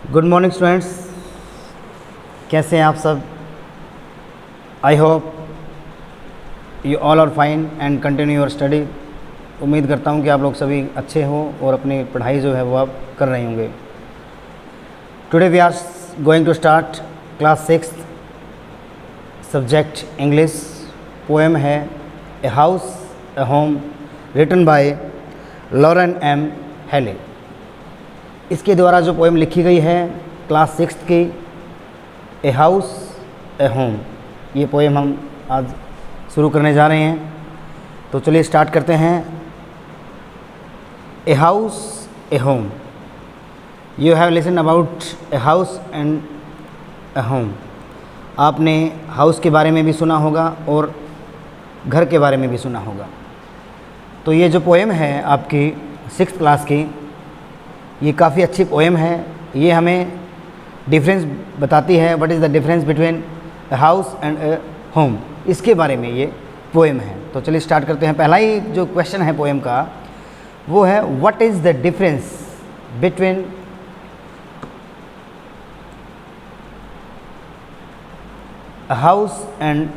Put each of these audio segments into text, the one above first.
Good morning students, कैसे हैं आप सब। I hope you all are fine and continue your study. उम्मीद करता हूं कि आप लोग सभी अच्छे हो और अपनी पढ़ाई जो है वो आप कर रहे होंगे। Today we are going to start class 6 subject English. Poem है a house a home written by Lorraine M Halli. इसके द्वारा जो पोएम लिखी गई है क्लास 6 की, ए हाउस ए होम, ये पोएम हम आज शुरू करने जा रहे हैं। तो चलिए स्टार्ट करते हैं। ए house a home, you have listen about a house and A home. आपने हाउस के बारे में भी सुना होगा और घर के बारे में भी सुना होगा। तो ये जो पोएम है आपकी 6th क्लास की, ये काफ़ी अच्छी पोएम है। ये हमें डिफरेंस बताती है, what is the difference between a house and A home, इसके बारे में ये पोएम है। तो चलिए स्टार्ट करते हैं। पहला ही जो क्वेश्चन है पोएम का वो है what is the difference between a house and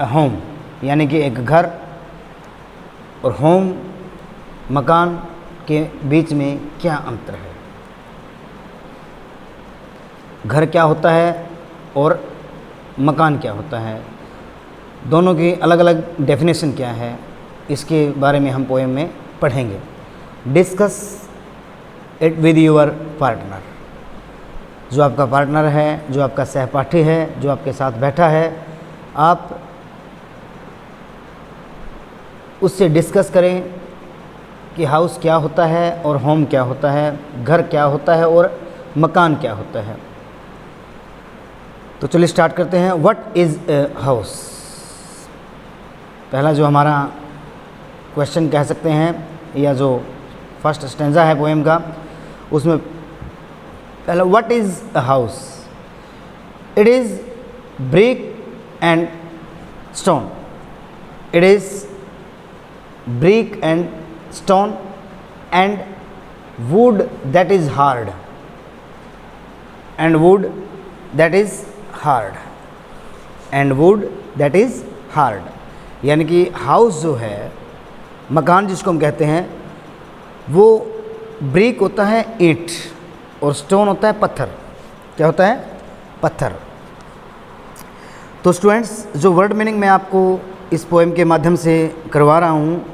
A home, यानी कि एक घर और होम मकान के बीच में क्या अंतर है। घर क्या होता है और मकान क्या होता है, दोनों की अलग अलग डेफिनेशन क्या है, इसके बारे में हम पोएम में पढ़ेंगे। Discuss it with your partner. जो आपका पार्टनर है, जो आपका सहपाठी है, जो आपके साथ बैठा है, आप उससे डिस्कस करें कि हाउस क्या होता है और होम क्या होता है, घर क्या होता है और मकान क्या होता है। तो चलिए स्टार्ट करते हैं। What is a house. पहला जो हमारा क्वेश्चन कह सकते हैं, या जो फर्स्ट स्टेंजा है पोएम का, उसमें पहला what is a house. It is brick and stone. It is brick and stone and wood that is hard, and wood that is hard, and wood that is hard। यानी कि house जो है, मकान जिसको हम कहते हैं, वो ब्रिक होता है ईंट और स्टोन होता है पत्थर। क्या होता है? पत्थर। तो स्टूडेंट्स, जो वर्ड मीनिंग मैं आपको इस पोएम के माध्यम से करवा रहा हूँ,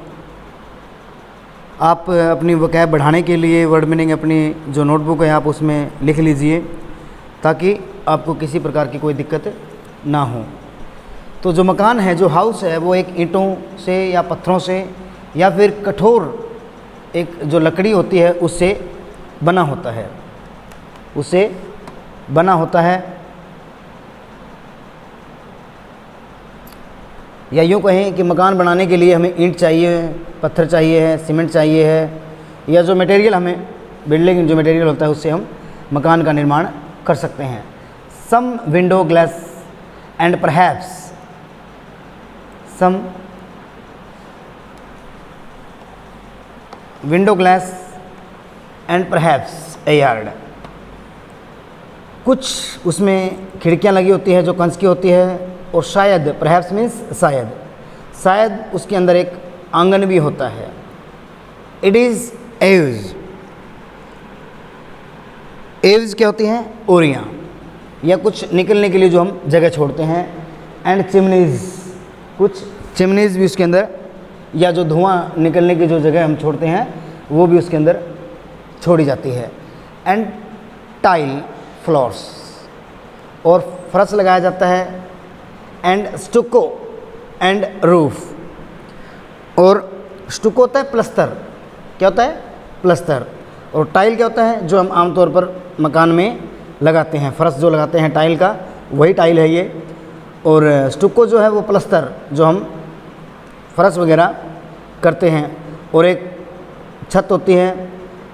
आप अपनी वोकैब बढ़ाने के लिए वर्ड मीनिंग अपनी जो नोटबुक है आप उसमें लिख लीजिए, ताकि आपको किसी प्रकार की कोई दिक्कत ना हो। तो जो मकान है, जो हाउस है, वो एक ईंटों से या पत्थरों से या फिर कठोर एक जो लकड़ी होती है उससे बना होता है, उससे बना होता है। या यूँ कहें कि मकान बनाने के लिए हमें ईंट चाहिए, पत्थर चाहिए है, सीमेंट चाहिए है, या जो मटेरियल हमें बिल्डिंग जो मटेरियल होता है उससे हम मकान का निर्माण कर सकते हैं। Some window glass and perhaps some window glass and perhaps a yard. कुछ उसमें खिड़कियां लगी होती है जो कंच की होती है, और शायद, परहैप्स मीन्स शायद, शायद उसके अंदर एक आंगन भी होता है। It is Aves. एव्स क्या होती हैं? ओरियाँ, या कुछ निकलने के लिए जो हम जगह छोड़ते हैं। एंड चिमनीज़, कुछ चिमनीज़ भी उसके अंदर, या जो धुआं निकलने की जो जगह हम छोड़ते हैं वो भी उसके अंदर छोड़ी जाती है। एंड टाइल फ्लोर्स, और फर्श लगाया जाता है। एंड स्टुको एंड रूफ, और स्टुको होता है प्लस्तर। क्या होता है? प्लस्तर। और टाइल क्या होता है? जो हम आमतौर पर मकान में लगाते हैं, फर्श जो लगाते हैं टाइल का, वही टाइल है ये। और स्टुको जो है वो प्लस्तर, जो हम फर्श वगैरह करते हैं। और एक छत होती है।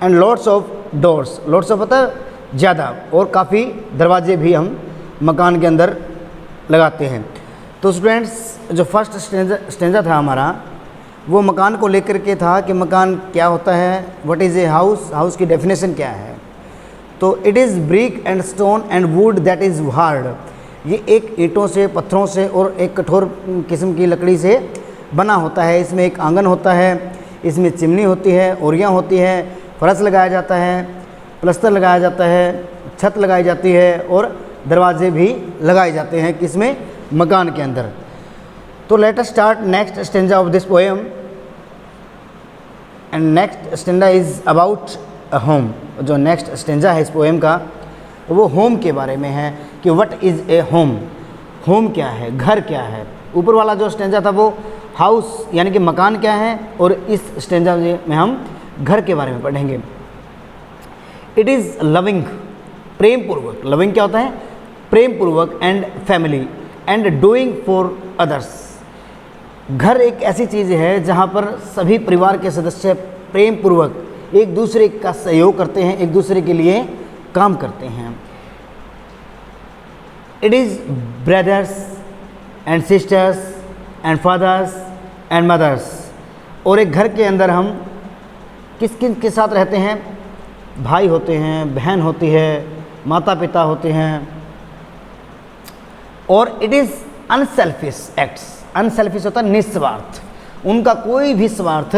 And lots of doors, lots of होता है ज़्यादा, और काफ़ी दरवाजे भी हम मकान के अंदर लगाते हैं। तो स्टूडेंट्स, जो फर्स्ट स्टेंजा था हमारा, वो मकान को लेकर के था कि मकान क्या होता है, what is a house, house की डेफिनेशन क्या है। तो it is brick and stone and would that is hard, ये एक ईंटों से, पत्थरों से और एक कठोर किस्म की लकड़ी से बना होता है। इसमें एक आंगन होता है, इसमें चिमनी होती है, ओरियाँ होती है, फर्श लगाया जाता है, प्लस्तर लगाया जाता है, छत लगाई जाती है और दरवाजे भी लगाए जाते हैं किसमें, मकान के अंदर। तो let us start next stanza of this poem and next stanza is about a home. जो नेक्स्ट स्टेंजा है इस पोएम का वो होम के बारे में है कि what is a home, home क्या है, घर क्या है। ऊपर वाला जो स्टेंजा था वो हाउस यानी कि मकान क्या है, और इस स्टेंजा में हम घर के बारे में पढ़ेंगे। इट इज़ लविंग, प्रेम पूर्वक, लविंग क्या होता है, प्रेम पूर्वक, and family and doing for others. घर एक ऐसी चीज़ है जहाँ पर सभी परिवार के सदस्य प्रेम पूर्वक एक दूसरे का सहयोग करते हैं, एक दूसरे के लिए काम करते हैं। It is brothers and sisters and fathers and mothers. और एक घर के अंदर हम किस किन के साथ रहते हैं, भाई होते हैं, बहन होती है, माता पिता होते हैं। और it is unselfish acts, unselfish होता है निस्वार्थ, उनका कोई भी स्वार्थ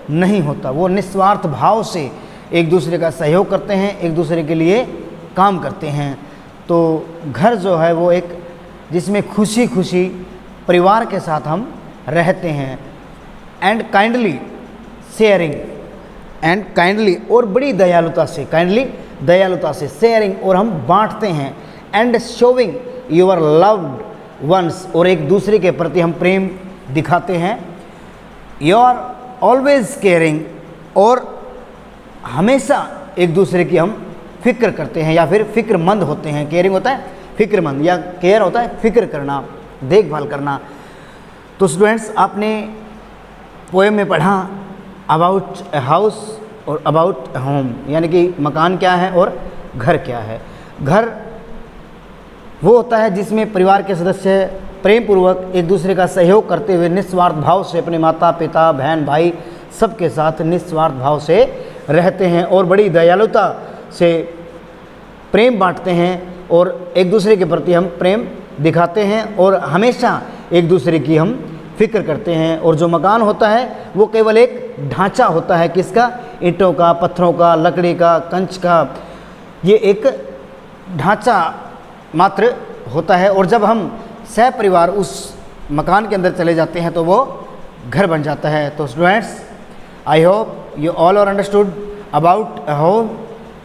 नहीं होता, वो निस्वार्थ भाव से एक दूसरे का सहयोग करते हैं, एक दूसरे के लिए काम करते हैं। तो घर जो है वो एक जिसमें खुशी खुशी परिवार के साथ हम रहते हैं। And kindly sharing, and kindly और बड़ी दयालुता से, काइंडली दयालुता से, शेयरिंग और हम बांटते हैं। And showing your loved ones, और एक दूसरे के प्रति हम प्रेम दिखाते हैं। यू आर ऑलवेज केयरिंग, और हमेशा एक दूसरे की हम फिक्र करते हैं या फिर फिक्रमंद होते हैं। केयरिंग होता है फिक्रमंद, या केयर होता है फिक्र करना, देखभाल करना। तो स्टूडेंट्स आपने पोएम में पढ़ा अबाउट ए हाउस और अबाउट होम, यानी कि मकान क्या है और घर क्या है। घर वो होता है जिसमें परिवार के सदस्य प्रेम पूर्वक एक दूसरे का सहयोग करते हुए निस्वार्थ भाव से अपने माता पिता बहन भाई सबके साथ निस्वार्थ भाव से रहते हैं और बड़ी दयालुता से प्रेम बांटते हैं और एक दूसरे के प्रति हम प्रेम दिखाते हैं और हमेशा एक दूसरे की हम फिक्र करते हैं। और जो मकान होता है वो केवल एक ढांचा होता है, किसका, ईंटों का, पत्थरों का, लकड़ी का, कंच का, ये एक ढांचा मात्र होता है। और जब हम सहपरिवार उस मकान के अंदर चले जाते हैं तो वो घर बन जाता है। तो students I hope you all are understood about a home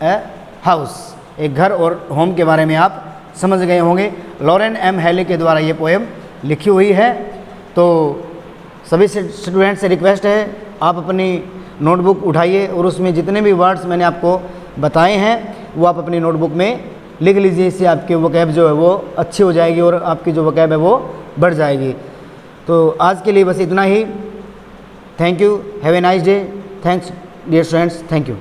a house. एक घर और होम के बारे में आप समझ गए होंगे। लॉरेन एम हैले के द्वारा ये पोएम लिखी हुई है। तो सभी स्टूडेंट से रिक्वेस्ट है आप अपनी नोटबुक उठाइए और उसमें जितने भी वर्ड्स मैंने आपको बताए हैं वो आप अपनी नोटबुक में लिख लीजिए। इससे आपकी वोकैब जो है वो अच्छी हो जाएगी और आपकी जो वोकैब है वो बढ़ जाएगी। तो आज के लिए बस इतना ही। Thank you, have a nice day. Thanks dear students, thank you.